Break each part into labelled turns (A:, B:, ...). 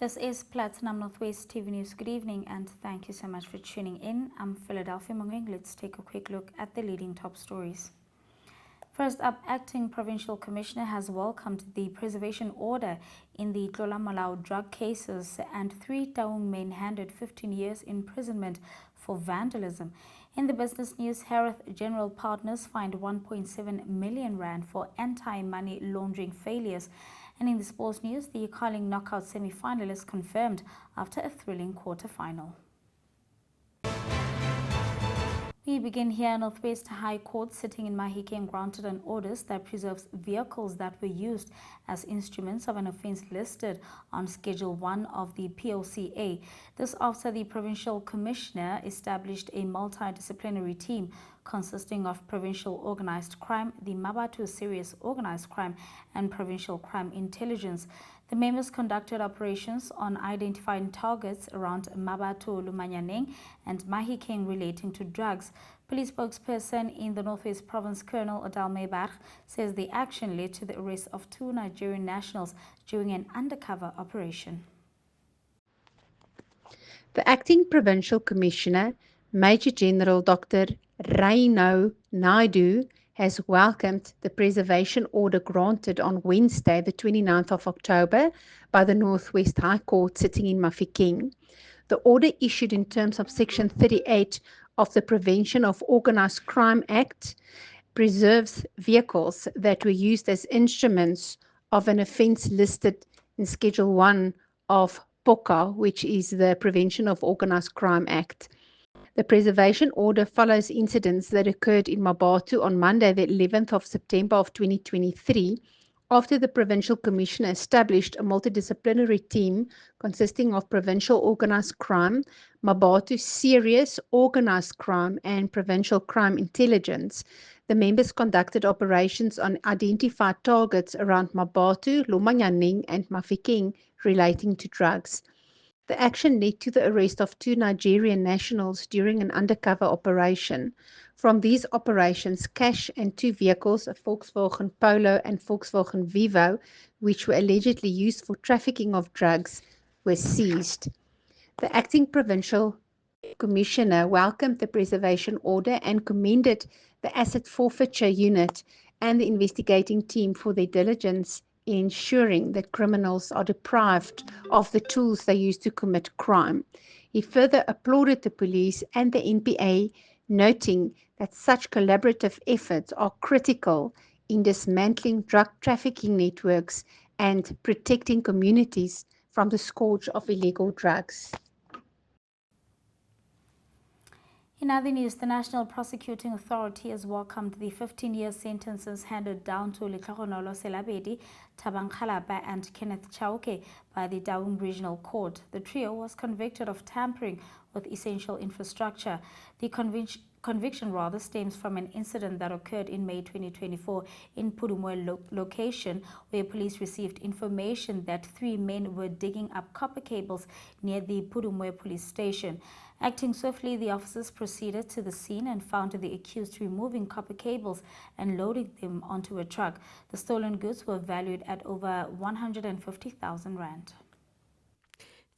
A: This is Platinum Northwest TV News. Good evening and thank you so much for tuning in. I'm Philadelphia Mangoeng. Let's take a quick look at the leading top stories. First up, Acting Provincial Commissioner has welcomed the preservation order in the Tlotla Molao drug cases, and 3 Taung men handed 15 years imprisonment for vandalism. In the business news, Harith General Partners fined 1.7 million rand for anti-money laundering failures. And in the sports news, the curling knockout semi-finalists confirmed after a thrilling quarter-final. We begin here. Northwest High Court sitting in Mahikeng granted an order that preserves vehicles that were used as instruments of an offence listed on Schedule 1 of the POCA. This after the Provincial Commissioner established a multidisciplinary team consisting of Provincial Organised Crime, the Mamelodi Serious Organised Crime and Provincial Crime Intelligence. The members conducted operations on identifying targets around Mamelodi and Mahikeng relating to drugs. Police spokesperson in the Northwest Province, Colonel Adal Meiberg, says the action led to the arrest of 2 Nigerian nationals during an undercover operation.
B: The Acting Provincial Commissioner, Major General Dr. Raino Naidu, has welcomed the preservation order granted on Wednesday, the 29th of October, by the Northwest High Court sitting in Mahikeng. The order, issued in terms of Section 38 of the Prevention of Organised Crime Act, preserves vehicles that were used as instruments of an offence listed in Schedule 1 of POCA, which is the Prevention of Organised Crime Act. The preservation order follows incidents that occurred in Mamelodi on Monday, the 11th of September of 2023, after the Provincial Commissioner established a multidisciplinary team consisting of Provincial Organised Crime, Mamelodi Serious Organised Crime and Provincial Crime Intelligence. The members conducted operations on identified targets around Mamelodi, Lomanyaneng and Mahikeng relating to drugs. The action led to the arrest of 2 Nigerian nationals during an undercover operation. From these operations, cash and 2 vehicles, a Volkswagen Polo and Volkswagen Vivo, which were allegedly used for trafficking of drugs, were seized. The Acting Provincial Commissioner welcomed the preservation order and commended the Asset Forfeiture Unit and the investigating team for their diligence in ensuring that criminals are deprived of the tools they use to commit crime. He further applauded the police and the NPA, noting that such collaborative efforts are critical in dismantling drug trafficking networks and protecting communities from the scourge of illegal drugs.
A: In other news, the National Prosecuting Authority has welcomed the 15-year sentences handed down to Letlagonolo Selabedi, Thabang Kgalapa and Kenneth Chauke by the Taung Regional Court. The trio was convicted of tampering with essential infrastructure. The conviction stems from an incident that occurred in May 2024 in Pudumwe location, where police received information that 3 men were digging up copper cables near the Pudumwe police station. Acting swiftly, the officers proceeded to the scene and found the accused removing copper cables and loading them onto a truck. The stolen goods were valued at over 150,000 rand.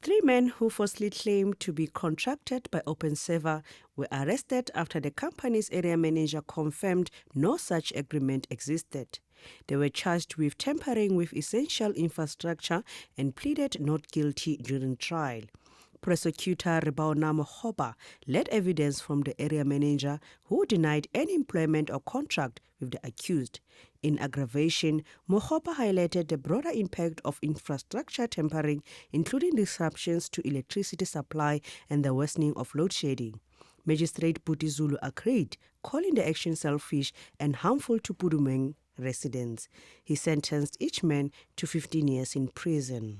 C: 3 men who falsely claimed to be contracted by OpenServer were arrested after the company's area manager confirmed no such agreement existed. They were charged with tampering with essential infrastructure and pleaded not guilty during trial. Prosecutor Ribaona Mohoba led evidence from the area manager, who denied any employment or contract with the accused. In aggravation, Mohoba highlighted the broader impact of infrastructure tampering, including disruptions to electricity supply and the worsening of load shedding. Magistrate Puti Zulu agreed, calling the action selfish and harmful to Pudumeng residents. He sentenced each man to 15 years in prison.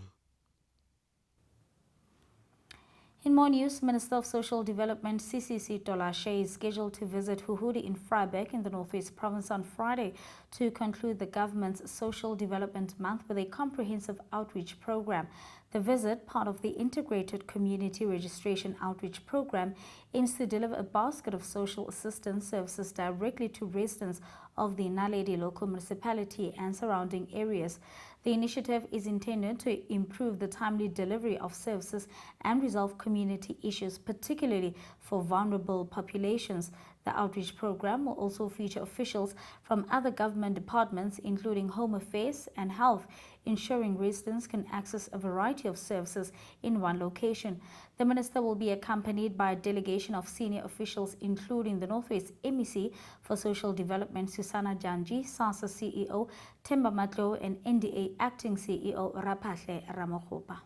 A: In more news, Minister of Social Development CCC Tolashe is scheduled to visit Huhudi in Vryburg in the Northwest Province on Friday to conclude the government's Social Development Month with a comprehensive outreach program. The visit, part of the Integrated Community Registration Outreach Program, aims to deliver a basket of social assistance services directly to residents of the Naledi local municipality and surrounding areas. The initiative is intended to improve the timely delivery of services and resolve community issues, particularly for vulnerable populations. The outreach program will also feature officials from other government departments, including Home Affairs and Health, ensuring residents can access a variety of services in one location. The minister will be accompanied by a delegation of senior officials, including the Northwest MEC for Social Development, Susana Janji, SASSA CEO, Themba Matlo, and NDA Acting CEO, Rapahle Ramakgopa.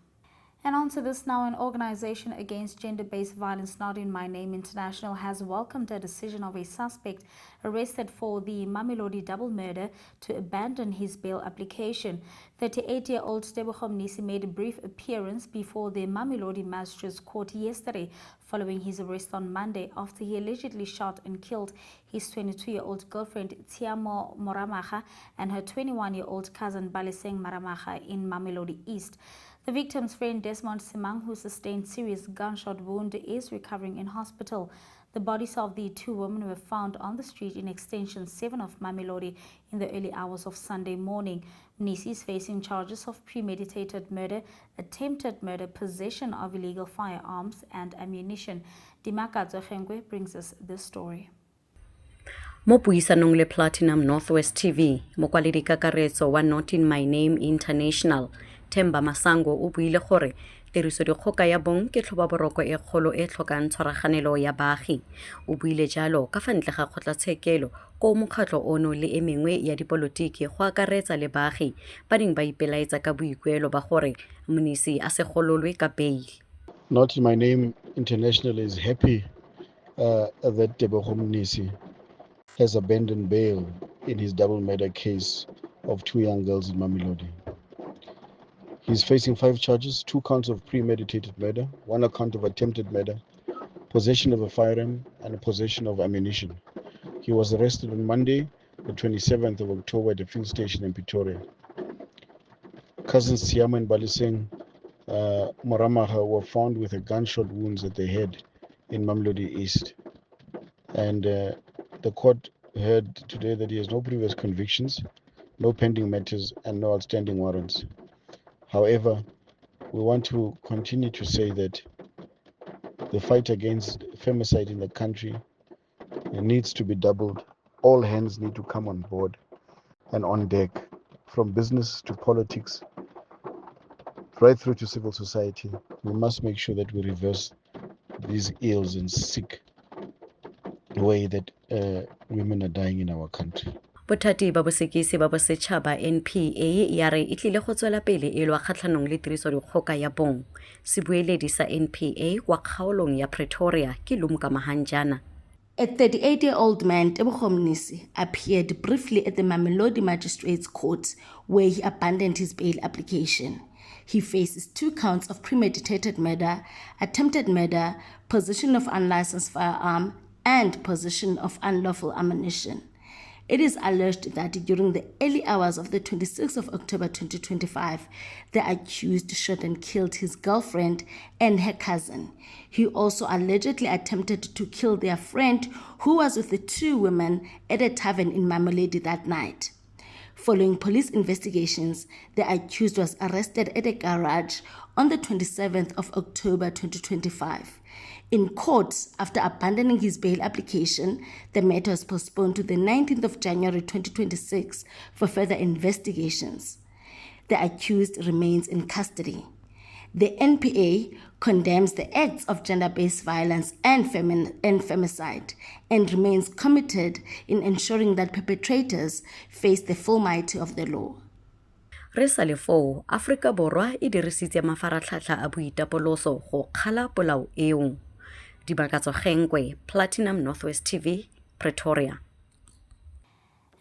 A: And on to this now, an organization against gender-based violence, Not in My Name International, has welcomed a decision of a suspect arrested for the Mamelodi double murder to abandon his bail application. 38-year-old Tebogo Mnisi made a brief appearance before the Mamelodi Magistrates Court yesterday following his arrest on Monday after he allegedly shot and killed his 22-year-old girlfriend Tiamo Moramaga and her 21-year-old cousin Baleseng Maramaga in Mamelodi East. The victim's friend Desmond Simang, who sustained serious gunshot wound, is recovering in hospital. The bodies of the two women were found on the street in Extension 7 of Mamelodi in the early hours of Sunday morning. Mnisi is facing charges of premeditated murder, attempted murder, possession of illegal firearms and ammunition. Dimaka Zohengwe brings us this story.
D: Mo puisanong le Platinum Northwest TV, mokwaledi kakaretso wa Not in My Name International, Themba Masango o buile gore tirisodikgoka ya bong ke tlhobaboroko e kgolo e tlhokang tshwaraganelo ya baagi. O buile jalo ka fa ntle ga kgotlatshekelo ko mokgatlho ono le e mengwe ya dipolotiki go akaretsa le baagi ba neng ba ipelaetsa ka boikuelo ba gore Mnisi a se gololwe ka bail.
E: Not in My Name International is happy that Tebogo Mnisi has abandoned bail in his double murder case of two young girls in Mamelodi. He's facing 5 charges, 2 counts of premeditated murder, 1 account of attempted murder, possession of a firearm, and possession of ammunition. He was arrested on Monday, the 27th of October at the field station in Pretoria. Cousins Tiamo and Baleseng Moramaga were found with a gunshot wounds at the head in Mamelodi East. And the court heard today that he has no previous convictions, no pending matters, and no outstanding warrants. However, we want to continue to say that the fight against femicide in the country needs to be doubled. All hands need to come on board and on deck, from business to politics, right through to civil society. We must make sure that we reverse these ills and seek the way that women are dying in our country.
D: Bothati ba bosekisi ba bosetšhaba NPA ya re e tlile go tswela pele e lwa kgatlhanong le tirisodikgoka ya bong. Sebueledi sa NPA kwa kgaolong ya Pretoria ke Lumka Mahanjana.
F: A 38-year-old man, Tebogo Mnisi, appeared briefly at the Mamelodi Magistrates Court where he abandoned his bail application. He faces 2 counts of premeditated murder, attempted murder, possession of unlicensed firearm, and possession of unlawful ammunition. It is alleged that during the early hours of the 26th of October 2025, the accused shot and killed his girlfriend and her cousin. He also allegedly attempted to kill their friend who was with the 2 women at a tavern in Mamelodi that night. Following police investigations, the accused was arrested at a garage on the 27th of October 2025. In court, after abandoning his bail application, the matter was postponed to the 19th of January 2026 for further investigations. The accused remains in custody. The NPA condemns the acts of gender-based violence and femicide and remains committed in ensuring that perpetrators face the full might of the law.
D: Re sa le foo, Afrika Borwa e dirisitse mafaratlhatlha a boitapoloso go kgala polao eo. Dimaka Zohengwe, Platinum Northwest TV, Pretoria.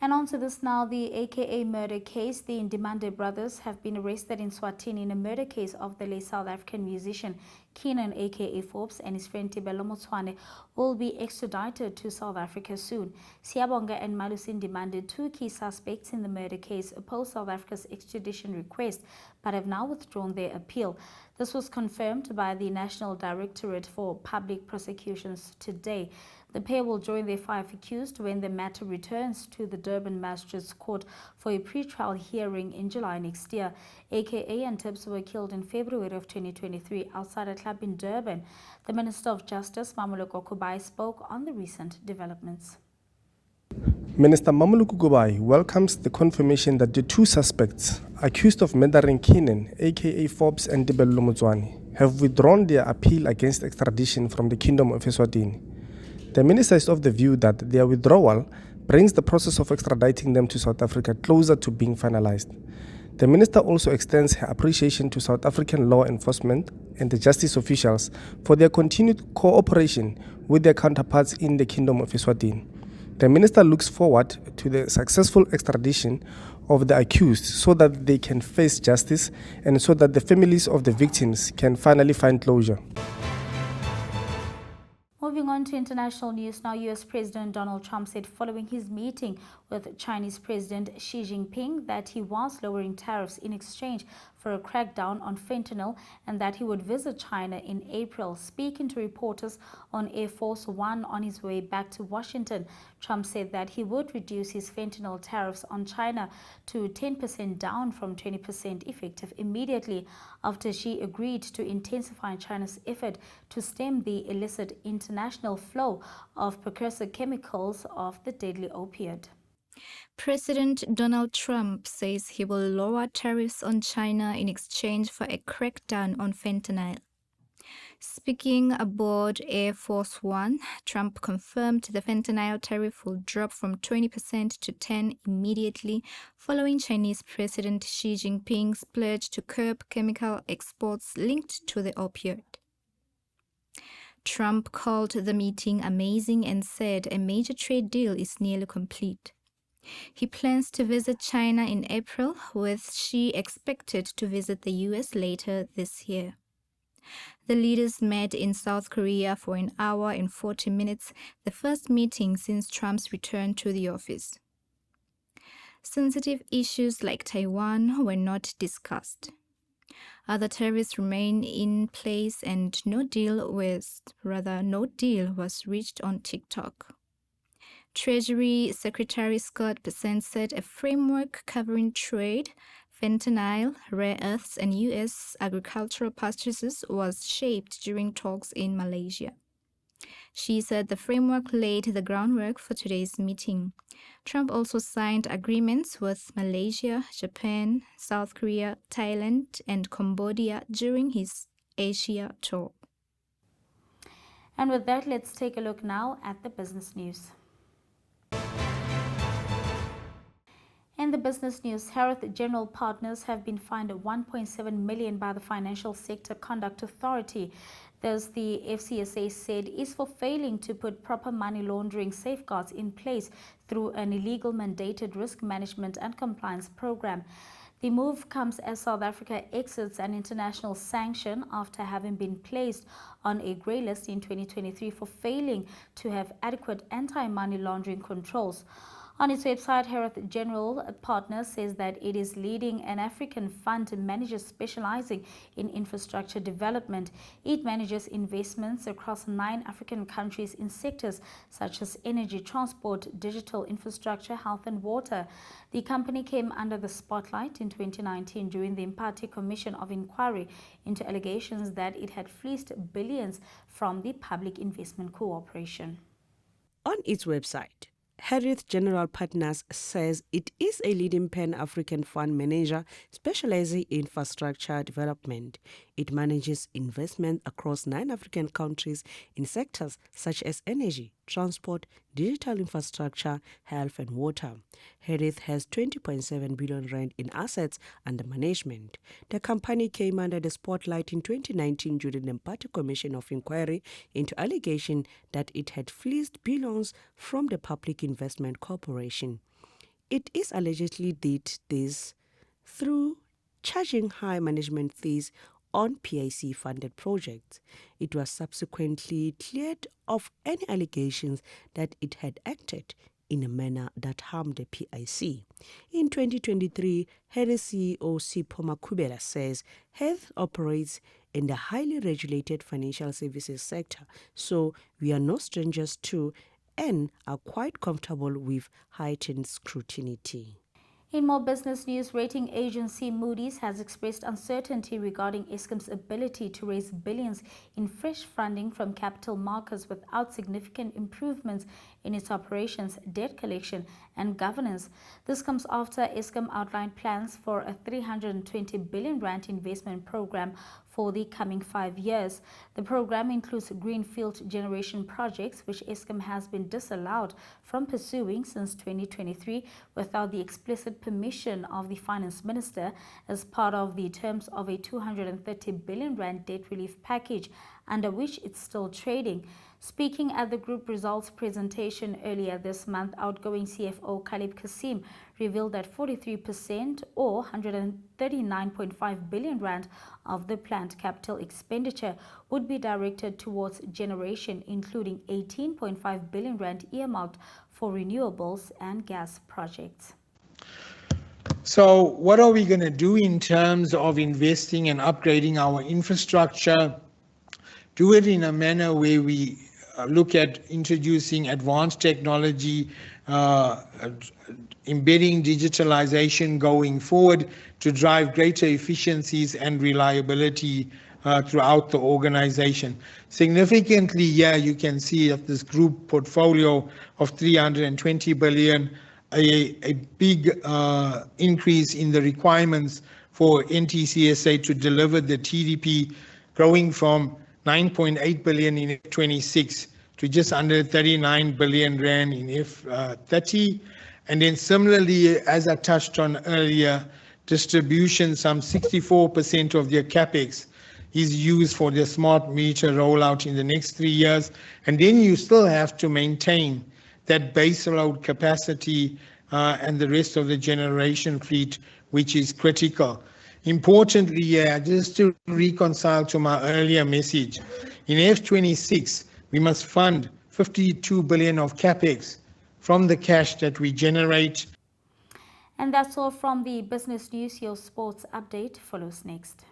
A: And on to this now, the AKA murder case. The Ndimande brothers have been arrested in Swatini in a murder case of the late South African musician Keenan AKA Forbes and his friend Tebelo Motshwane will be extradited to South Africa soon. Siyabonga and Malusi Ndimande, 2 key suspects in the murder case, opposed South Africa's extradition request but have now withdrawn their appeal. This was confirmed by the National Directorate for Public Prosecutions today. The pair will join their 5 accused when the matter returns to the Durban Magistrates Court for a pre-trial hearing in July next year. AKA and Tibz were killed in February of 2023 outside a club in Durban. The Minister of Justice, Mamelodi Kubai, spoke on the recent developments.
G: Minister Mamelodi Kubai welcomes the confirmation that the 2 suspects accused of murdering Keenan, aka-Tibz, and Tlotla Molao, have withdrawn their appeal against extradition from the Kingdom of Eswatini. The minister is of the view that their withdrawal brings the process of extraditing them to South Africa closer to being finalized. The minister also extends her appreciation to South African law enforcement and the justice officials for their continued cooperation with their counterparts in the Kingdom of Eswatini. The minister looks forward to the successful extradition of the accused so that they can face justice and so that the families of the victims can finally find closure.
A: Moving on to international news now, U.S. President Donald Trump said following his meeting with Chinese President Xi Jinping that he was lowering tariffs in exchange for a crackdown on fentanyl and that he would visit China in April. Speaking to reporters on Air Force One on his way back to Washington, Trump said that he would reduce his fentanyl tariffs on China to 10% down from 20% effective immediately after Xi agreed to intensify China's effort to stem the illicit international flow of precursor chemicals of the deadly opioid.
H: President Donald Trump says he will lower tariffs on China in exchange for a crackdown on fentanyl. Speaking aboard Air Force One, Trump confirmed the fentanyl tariff will drop from 20% to 10% immediately following Chinese President Xi Jinping's pledge to curb chemical exports linked to the opioid. Trump called the meeting amazing and said a major trade deal is nearly complete. He plans to visit China in April, with Xi expected to visit the U.S. later this year. The leaders met in South Korea for an hour and 40 minutes, the first meeting since Trump's return to the office. Sensitive issues like Taiwan were not discussed. Other tariffs remain in place and no deal was reached on TikTok. Treasury Secretary Scott Bessent said a framework covering trade, fentanyl, rare earths, and U.S. agricultural purchases was shaped during talks in Malaysia. She said the framework laid the groundwork for today's meeting. Trump also signed agreements with Malaysia, Japan, South Korea, Thailand, and Cambodia during his Asia tour.
A: And with that, let's take a look now at the business news. In the business news, Harith General Partners have been fined $1.7 million by the Financial Sector Conduct Authority. This, the FCSA said, is for failing to put proper money laundering safeguards in place through an illegal mandated risk management and compliance program. The move comes as South Africa exits an international sanction after having been placed on a grey list in 2023 for failing to have adequate anti-money laundering controls. On its website, Harith General Partners says that it is leading an African fund manager specializing in infrastructure development. It manages investments across 9 African countries in sectors such as energy, transport, digital infrastructure, health and water. The company came under the spotlight in 2019 during the Impati Commission of Inquiry into allegations that it had fleeced billions from the Public Investment Corporation.
C: On its website, Harith General Partners says it is a leading pan-African fund manager specializing in infrastructure development. It manages investment across 9 African countries in sectors such as energy, transport, digital infrastructure, health and water. Harith has 20.7 billion rand in assets under management. The company came under the spotlight in 2019 during the Impati Commission of Inquiry into allegation that it had fleeced billions from the Public Investment Corporation. It is allegedly did this through charging high management fees on PIC-funded projects. It was subsequently cleared of any allegations that it had acted in a manner that harmed the PIC. In 2023, Harith CEO Sipho Makhubela says Harith operates in the highly regulated financial services sector, so we are no strangers to and are quite comfortable with heightened scrutiny.
A: In more business news, rating agency Moody's has expressed uncertainty regarding Eskom's ability to raise billions in fresh funding from capital markets without significant improvements in its operations, debt collection and governance. This comes after Eskom outlined plans for a 320 billion rand investment program for the coming 5 years. The program includes greenfield generation projects, which Eskom has been disallowed from pursuing since 2023 without the explicit permission of the finance minister as part of the terms of a 230 billion rand debt relief package under which it's still trading. Speaking at the group results presentation earlier this month, outgoing CFO Khalib Kasim revealed that 43% or 139.5 billion rand of the planned capital expenditure would be directed towards generation, including 18.5 billion rand earmarked for renewables and gas projects.
I: So what are we going to do in terms of investing and upgrading our infrastructure? Do it in a manner where we look at introducing advanced technology, embedding digitalization going forward to drive greater efficiencies and reliability throughout the organization. Significantly, here you can see that this group portfolio of 320 billion, a big increase in the requirements for NTCSA to deliver the TDP, growing from 9.8 billion in F26 to just under 39 billion rand in F30. And then similarly, as I touched on earlier, distribution, some 64% of their capex is used for the smart meter rollout in the next 3 years. And then you still have to maintain that base load capacity and the rest of the generation fleet, which is critical. Importantly, just to reconcile to my earlier message, in F26, we must fund 52 billion of capex from the cash that we generate.
A: And that's all from the business news. Your sports update follows next.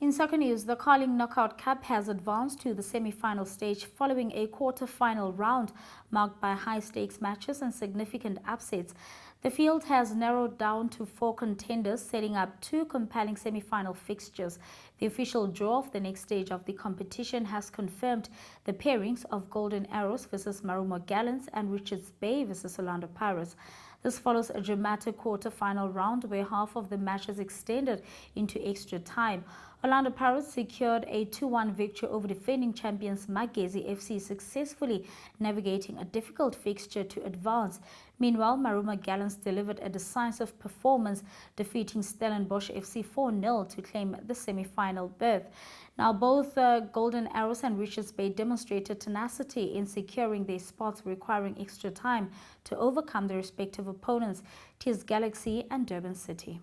A: In soccer news, the Carling Knockout Cup has advanced to the semi-final stage following a quarter-final round marked by high-stakes matches and significant upsets. The field has narrowed down to 4 contenders, setting up 2 compelling semi-final fixtures. The official draw of the next stage of the competition has confirmed the pairings of Golden Arrows versus Marumo Gallants and Richards Bay versus Orlando Pirates. This follows a dramatic quarter-final round where half of the matches extended into extra time. Orlando Pirates secured a 2-1 victory over defending champions Magezi FC, successfully navigating a difficult fixture to advance. Meanwhile, Marumo Gallants delivered a decisive performance, defeating Stellenbosch FC 4-0 to claim the semi-final berth. Now, both Golden Arrows and Richards Bay demonstrated tenacity in securing their spots, requiring extra time to overcome their respective opponents, TS Galaxy and Durban City.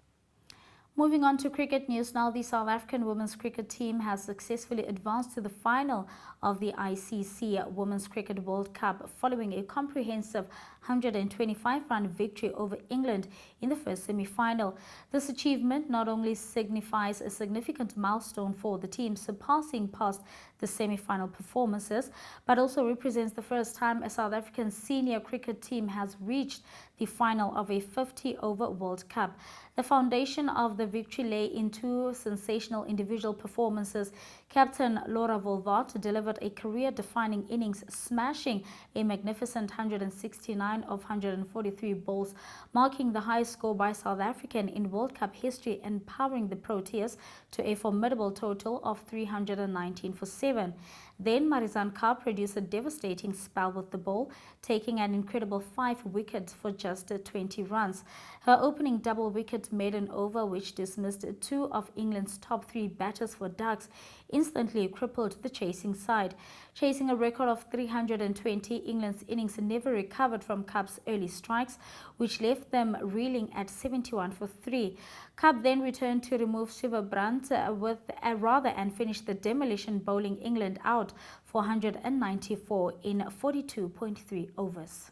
A: Moving on to cricket news now, the South African women's cricket team has successfully advanced to the final of the ICC Women's Cricket World Cup following a comprehensive 125-run victory over England in the first semi-final. This achievement not only signifies a significant milestone for the team, surpassing past the semi-final performances, but also represents the first time a South African senior cricket team has reached the final of a 50-over World Cup. The foundation of the victory lay in 2 sensational individual performances. Captain Laura Volvat delivered a career-defining innings, smashing a magnificent 169 of 143 balls, marking the highest score by South African in World Cup history, empowering the Proteas to a formidable total of 319 for 7. Then Marizanne Kaur produced a devastating spell with the ball, taking an incredible 5 wickets for just 20 runs. Her opening double wicket maiden over, which dismissed 2 of England's top 3 batters for ducks, instantly crippled the chasing side. Chasing a record of 320, England's innings never recovered from Kaur's early strikes, which left them reeling at 71 for 3. Kaur then returned to remove Shiva Brandt and finished the demolition, bowling England out out 494 in 42.3 overs.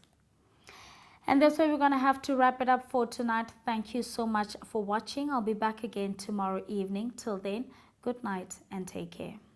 A: And that's where we're going to have to wrap it up for tonight. Thank you so much for watching. I'll be back again tomorrow evening. Till then, good night and take care.